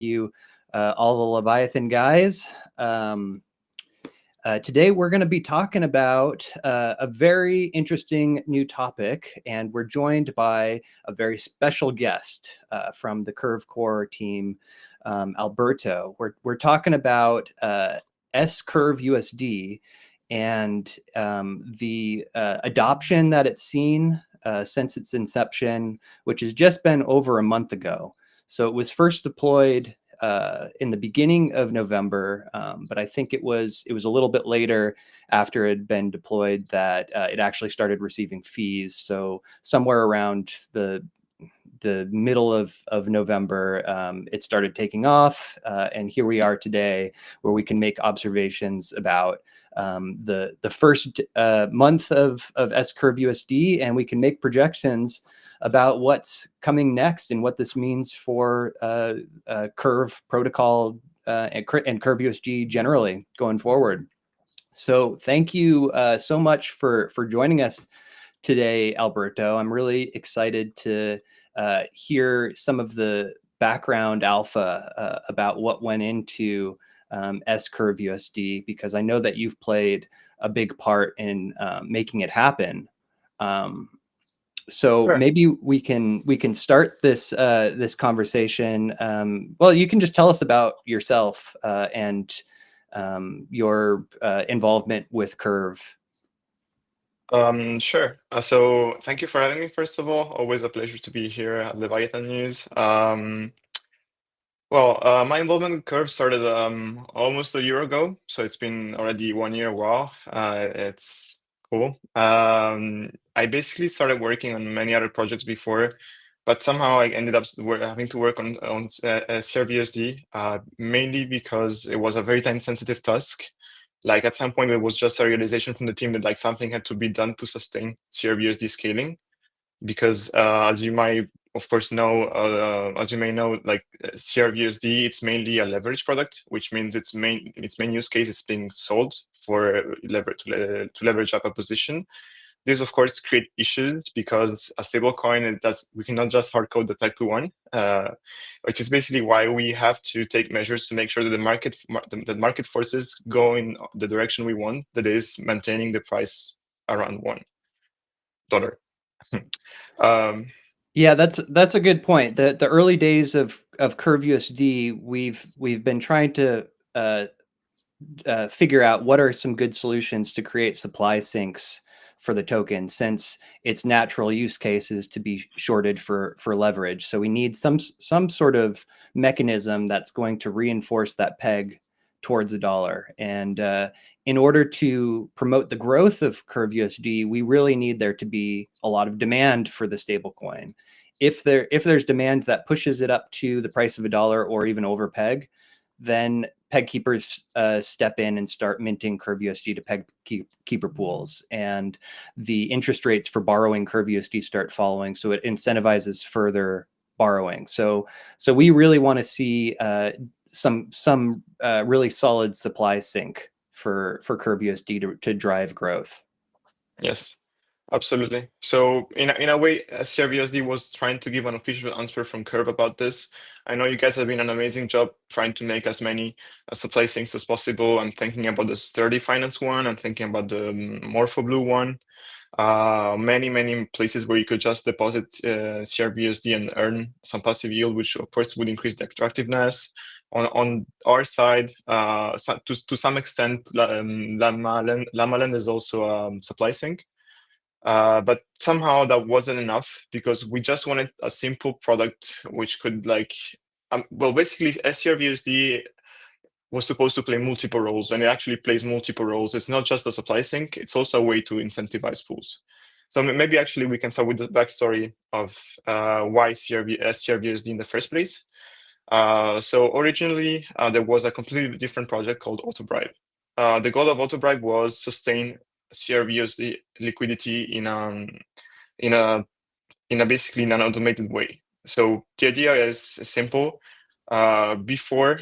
you, all the Leviathan guys. Today, we're going to be talking about a very interesting new topic, and we're joined by a very special guest from the Curve Core team, Alberto. We're talking about scrvUSD and the adoption that it's seen since its inception, which has just been over a month ago. So it was first deployed in the beginning of November, but I think it was a little bit later after it had been deployed that it actually started receiving fees. So somewhere around the middle of November, it started taking off, and here we are today, where we can make observations about the first month of scrvUSD, and we can make projections about what's coming next and what this means for Curve protocol and scrvUSD generally going forward. So thank you so much for joining us today, Alberto. I'm really excited to hear some of the background alpha about what went into scrvUSD, because I know that you've played a big part in making it happen. So Sure. maybe we can start this this conversation. Well, you can just tell us about yourself and your involvement with Curve. Sure. So thank you for having me, first of all. Always a pleasure to be here at Leviathan News. My involvement with Curve started almost a year ago, so it's been already 1 year. Wow, it's cool. I basically started working on many other projects before, but somehow I ended up having to work on scrvUSD, mainly because it was a very time-sensitive task. Like at some point, it was just a realization from the team that like something had to be done to sustain scrvUSD scaling, because as you might of course know, as you may know, like scrvUSD, it's mainly a leverage product, which means its main use case is being sold for to leverage up a position. This, of course, create issues because a stable coin, we cannot just hard code the peg to one, which is basically why we have to take measures to make sure that the market forces go in the direction we want, that is maintaining the price around $1. Yeah, that's a good point. The early days of scrvUSD, we've been trying to figure out what are some good solutions to create supply sinks for the token, since its natural use case is to be shorted for leverage. So we need some sort of mechanism that's going to reinforce that peg towards $1. And in order to promote the growth of scrvUSD, we really need there to be a lot of demand for the stablecoin. If there's demand that pushes it up to the price of $1 or even over peg, then peg keepers step in and start minting scrvUSD to peg keeper pools, and the interest rates for borrowing scrvUSD start following, so it incentivizes further borrowing. So we really want to see some really solid supply sink for scrvUSD to drive growth. Yes. Absolutely. So in a way, scrvUSD was trying to give an official answer from Curve about this. I know you guys have been an amazing job trying to make as many supply sinks as possible. I'm thinking about the Sturdy Finance one. I'm thinking about the MorphoBlue one. Many places where you could just deposit scrvUSD and earn some passive yield, which of course would increase the attractiveness. On our side, to some extent, LlamaLand is also a supply sink. But somehow that wasn't enough, because we just wanted a simple product which could basically scrvUSD was supposed to play multiple roles, and it actually plays multiple roles. It's not just a supply sink, it's also a way to incentivize pools. So maybe actually we can start with the backstory of why scrvUSD in the first place. So originally there was a completely different project called AutoBribe. The goal of AutoBribe was sustain scrvUSD liquidity in basically in an automated way. So the idea is simple. Before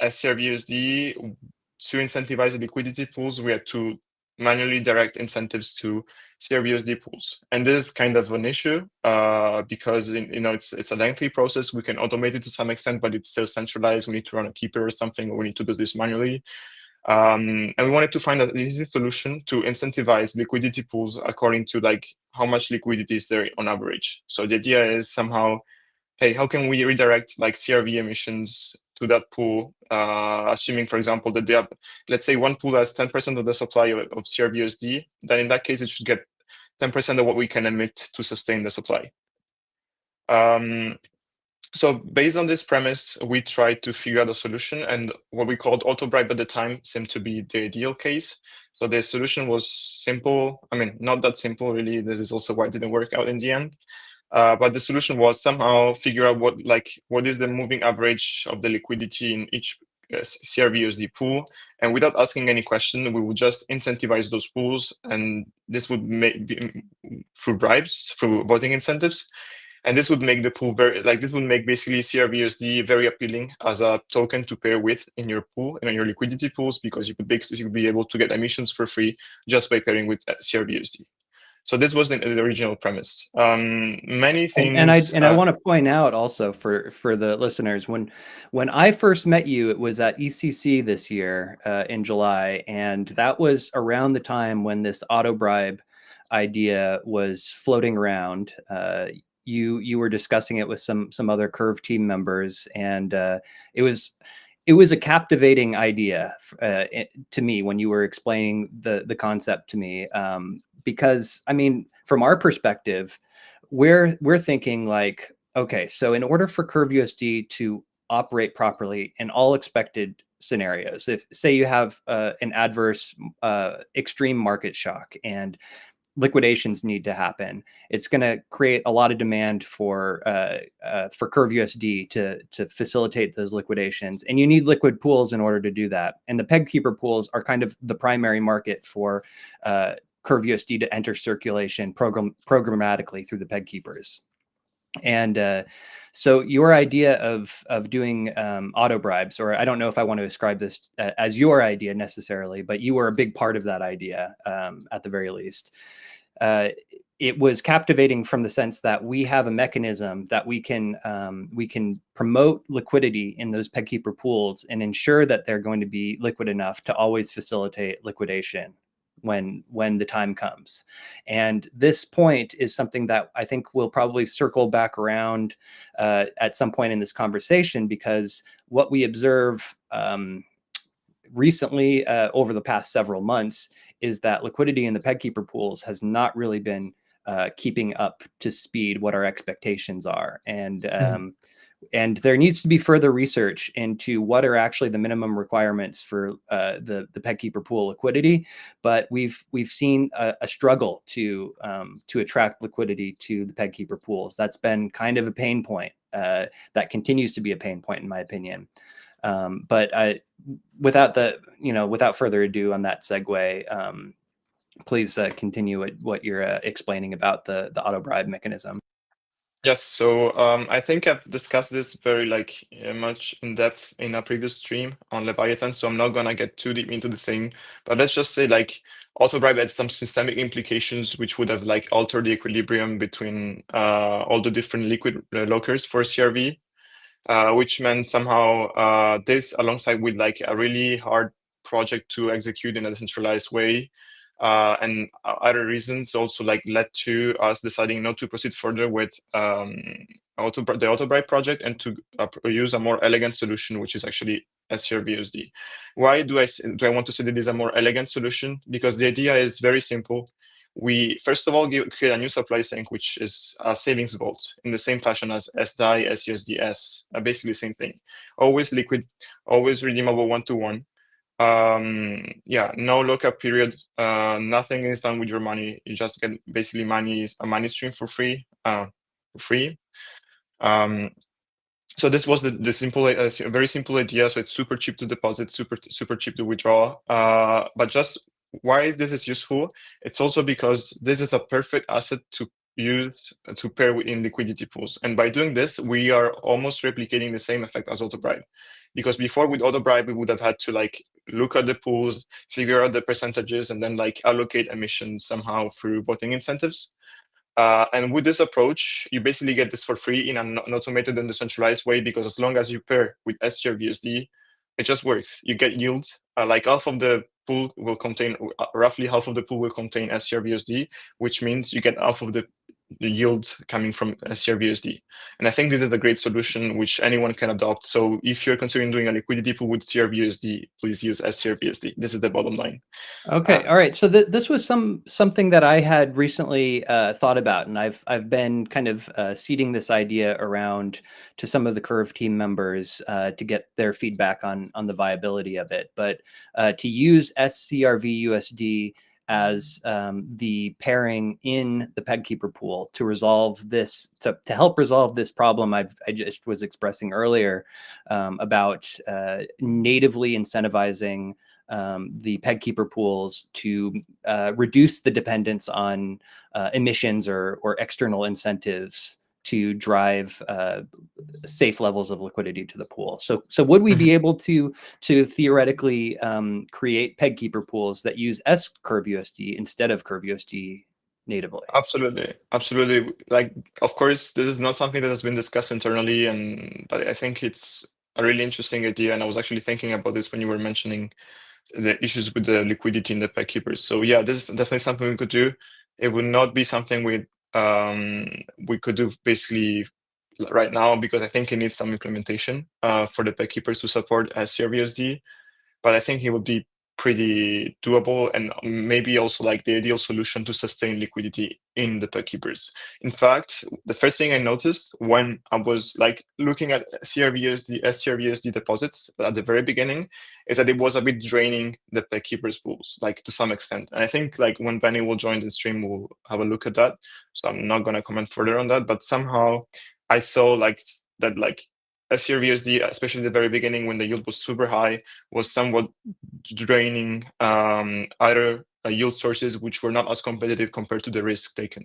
scrvUSD, to incentivize the liquidity pools, we had to manually direct incentives to scrvUSD pools. And this is kind of an issue because it's a lengthy process. We can automate it to some extent, but it's still centralized. We need to run a keeper or something, or we need to do this manually. And we wanted to find an easy solution to incentivize liquidity pools according to like how much liquidity is there on average. So the idea is somehow, hey, how can we redirect like CRV emissions to that pool, assuming, for example, that let's say one pool has 10% of the supply of scrvUSD, then in that case, it should get 10% of what we can emit to sustain the supply. So based on this premise, we tried to figure out a solution, and what we called auto-bribe at the time seemed to be the ideal case. So the solution was simple. I mean, not that simple, really. This is also why it didn't work out in the end. But the solution was somehow figure out what is the moving average of the liquidity in each scrvUSD pool, and without asking any question, we would just incentivize those pools, and this would through bribes, through voting incentives. And this would make the pool this would make basically scrvUSD very appealing as a token to pair with in your pool and in your liquidity pools, because you could be able to get emissions for free just by pairing with scrvUSD. So this was the original premise. Many things. And I want to point out also for the listeners, when I first met you, it was at ECC this year in July, and that was around the time when this auto bribe idea was floating around. You were discussing it with some other Curve team members, and it was a captivating idea to me when you were explaining the concept to me, because I mean, from our perspective, we're thinking like, okay, so in order for CurveUSD to operate properly in all expected scenarios, if say you have an adverse extreme market shock and liquidations need to happen, it's going to create a lot of demand for CurveUSD to facilitate those liquidations, and you need liquid pools in order to do that. And the peg keeper pools are kind of the primary market for CurveUSD to enter circulation programmatically through the peg keepers. And so your idea of doing auto bribes, or I don't know if I want to describe this as your idea necessarily, but you were a big part of that idea at the very least. It was captivating from the sense that we have a mechanism that we can promote liquidity in those peg keeper pools and ensure that they're going to be liquid enough to always facilitate liquidation when the time comes. And this point is something that I think we'll probably circle back around at some point in this conversation, because what we observe recently over the past several months is that liquidity in the peg keeper pools has not really been keeping up to speed what our expectations are. And there needs to be further research into what are actually the minimum requirements for the peg keeper pool liquidity. But we've seen a struggle to attract liquidity to the peg keeper pools. That's been kind of a pain point that continues to be a pain point, in my opinion. But without further ado on that segue, please continue what you're explaining about the auto bribe mechanism. Yes, so I think I've discussed this very much in depth in a previous stream on Leviathan, so I'm not gonna get too deep into the thing. But let's just say auto bribe had some systemic implications which would have altered the equilibrium between all the different liquid lockers for CRV, which meant somehow this, alongside with a really hard project to execute in a decentralized way, and other reasons also led to us deciding not to proceed further with the auto bribe project and to use a more elegant solution, which is actually scrvUSD. Why do I want to say that this is a more elegant solution? Because the idea is very simple. We first of all create a new supply sink, which is a savings vault in the same fashion as SDAI, SUSDS, basically the same thing. Always liquid, always redeemable one-to-one. No lockup period. Nothing is done with your money. You just get basically a money stream for free. So this was the simple, very simple idea. So it's super cheap to deposit, super cheap to withdraw. But just why this is useful? It's also because this is a perfect asset to use to pair within liquidity pools. And by doing this, we are almost replicating the same effect as auto bribe. Because before with auto bribe, we would have had to like look at the pools, figure out the percentages, and then like allocate emissions somehow through voting incentives. And with this approach, you basically get this for free in an automated and decentralized way, because as long as you pair with scrvUSD, it just works. You get yield. Like half of the pool will contain, roughly half of the pool will contain scrvUSD, which means you get half of the yield coming from scrvUSD. And I think this is a great solution which anyone can adopt. So if you're considering doing a liquidity pool with scrvUSD, please use scrvUSD. This is the bottom line. Okay, all right. So this was something that I had recently thought about, and I've been kind of seeding this idea around to some of the Curve team members to get their feedback on the viability of it. But to use scrvUSD as the pairing in the PegKeeper pool to resolve this, to help resolve this problem I just was expressing earlier about natively incentivizing the PegKeeper pools to reduce the dependence on emissions or external incentives to drive safe levels of liquidity to the pool. So would we be able to theoretically create PegKeeper pools that use scrvUSD instead of CurveUSD natively? Absolutely, absolutely. Like, of course, this is not something that has been discussed internally, but I think it's a really interesting idea. And I was actually thinking about this when you were mentioning the issues with the liquidity in the PegKeepers. So yeah, this is definitely something we could do. It would not be something we could do basically right now, because I think it needs some implementation for the PegKeepers to support scrvUSD. But I think it would be pretty doable, and maybe also like the ideal solution to sustain liquidity in the PegKeepers. In fact, the first thing I noticed when I was like looking at scrvUSD deposits at the very beginning is that it was a bit draining the PegKeepers pools, like to some extent. And I think like when Benny will join the stream, we'll have a look at that. So I'm not going to comment further on that, but somehow I saw like that like scrvUSD, especially the very beginning when the yield was super high, was somewhat draining other yield sources which were not as competitive compared to the risk taken.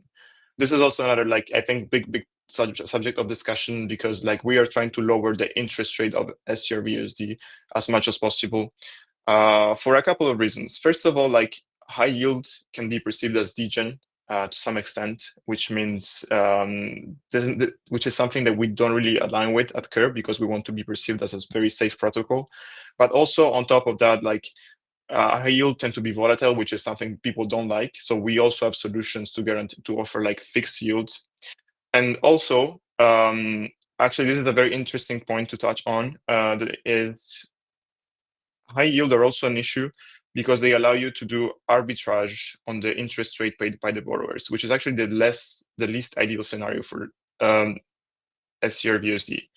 This is also another, like, I think big subject of discussion, because like we are trying to lower the interest rate of scrvUSD as much as possible for a couple of reasons. First of all, like high yield can be perceived as degen to some extent, which means which is something that we don't really align with at Curve, because we want to be perceived as a very safe protocol. But also on top of that, like high yield tend to be volatile, which is something people don't like. So we also have solutions to guarantee to offer like fixed yields. And also, actually, this is a very interesting point to touch on. That is, high yield are also an issue because they allow you to do arbitrage on the interest rate paid by the borrowers, which is actually the least ideal scenario for scrvUSD.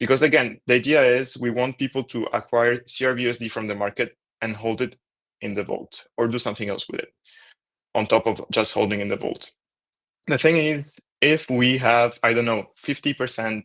Because again, the idea is we want people to acquire scrvUSD from the market and hold it in the vault, or do something else with it on top of just holding in the vault. The thing is, if we have, I don't know, 50%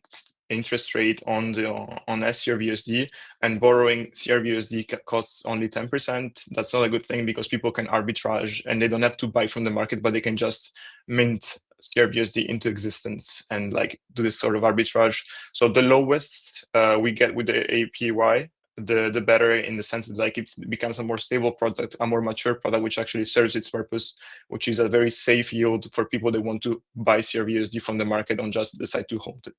interest rate on scrvUSD, and borrowing scrvUSD costs only 10%, that's not a good thing, because people can arbitrage and they don't have to buy from the market, but they can just mint scrvUSD into existence and like do this sort of arbitrage. So the lowest we get with the APY, the better, in the sense that like it becomes a more stable product, a more mature product, which actually serves its purpose, which is a very safe yield for people that want to buy scrvUSD from the market and just decide to hold it.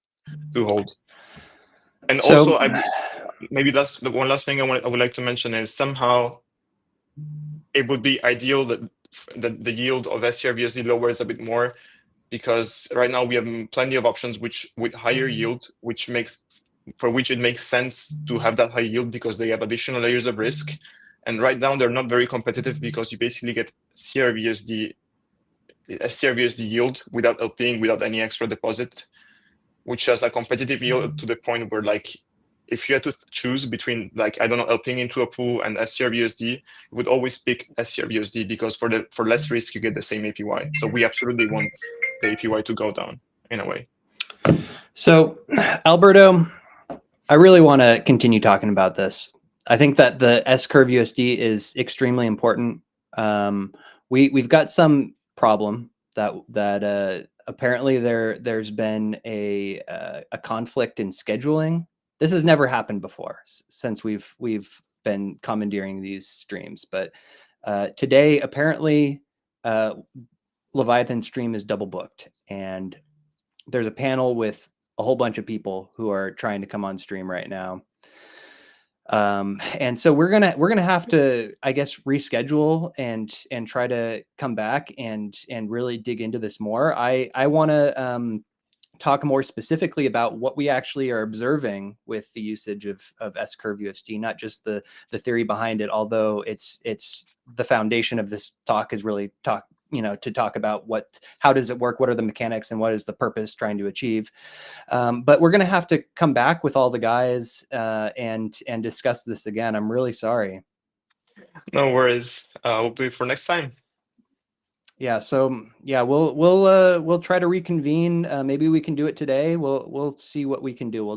And So, also, maybe that's the one last thing I would like to mention is somehow it would be ideal that the yield of scrvUSD lowers a bit more, because right now we have plenty of options which with higher yield, for which it makes sense to have that high yield because they have additional layers of risk. And right now they're not very competitive, because you basically get scrvUSD yield without LPing, without any extra deposit, which has a competitive yield to the point where like if you had to choose between like, I don't know, LPing into a pool and scrvUSD, you would always pick scrvUSD, because for less risk you get the same APY. So we absolutely want the APY to go down in a way. So, Alberto, I really want to continue talking about this. I think that the scrvUSD is extremely important. We've got some problem that Apparently there's been a conflict in scheduling. This has never happened before since we've been commandeering these streams, but today apparently Leviathan stream is double booked, and there's a panel with a whole bunch of people who are trying to come on stream right now. And so we're gonna have to, I guess, reschedule and try to come back and really dig into this more. I want to talk more specifically about what we actually are observing with the usage of scrvUSD, not just the theory behind it, although it's the foundation of this talk is really to talk about how does it work, what are the mechanics, and what is the purpose trying to achieve. But we're going to have to come back with all the guys and discuss this again. I'm really sorry. No worries. We'll be for next time. Yeah. So yeah, we'll try to reconvene. Maybe we can do it today. We'll see what we can do. We'll just